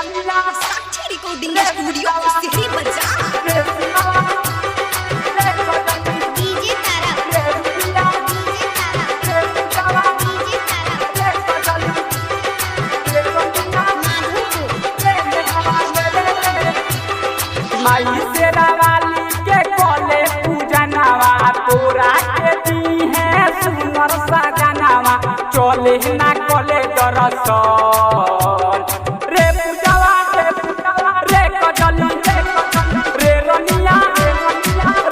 साक्षी recording studio सिहरी बाजार। DJ तारा माई शेरा वाली के कोले पूजनवा तोरा के दी है सुंदर सा गानावा चले ना कोले दरसन रे पूजवा रे कजली रे रनिया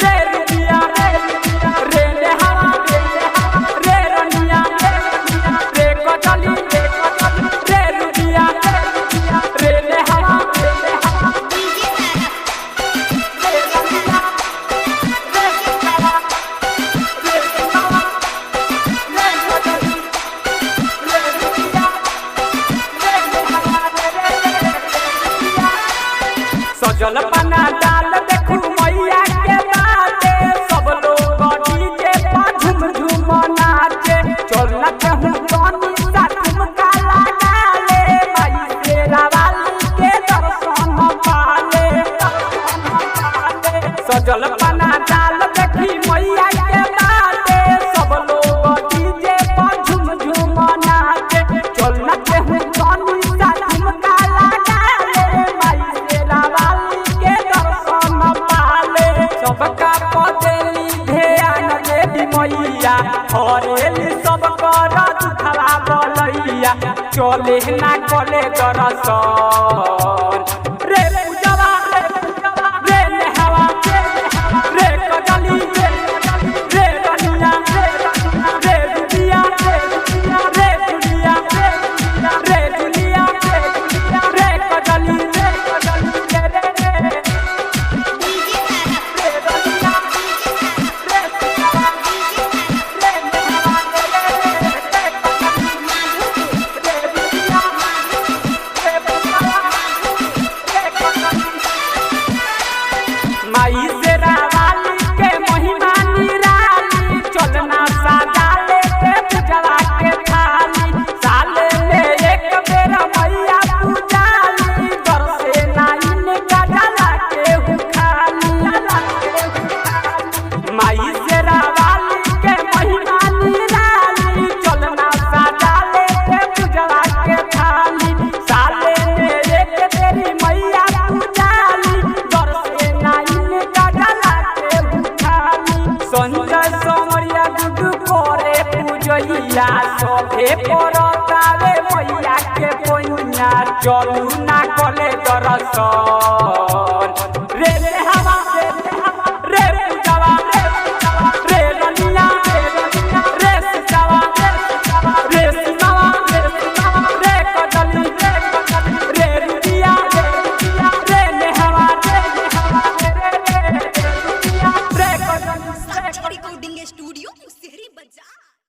रे रुबिया रे नेहवा रे रनिया रे कजली रे रुबिया रे नेहवा सजल पना डाल देखू मैया के बाटे सब लोग डीजे पर झूम झूम नाचे चलना कहूं तनी सा ठुमका लगा ले माई शेरा वाली के दर्शन पाले सजल पना डाल देखी मैया के बाटे सब लोग डीजे पर झूम झूम नाचे चलना कहूं तनी सा ठुमका लगा ले माई शेरा वाली सबका पदेली ध्यान देवी मैया हरेली सब कर दुखला बलैया चले ना कले दरसन रे पूजवा रे नेहवा रे कजली रे रनिया रे रुबिया रे दुनिया रे दुनिया रे कजली माई शेरा वाली के महिमा निराली चलना साजा लेके पूजवा के थाली साले में एक बेर मैया पूजाली दर से नाइन का डाला के हुखाली माई शेरा वाली के महिमा निराली चलना साजा लेके पूजवा के थाली साले में एक बेरी मैया पूजाली दर से नाइन संजय समरिया गुडू करे पूजैया सभे परतावे मैया के पैया चलू ना कले दरसन।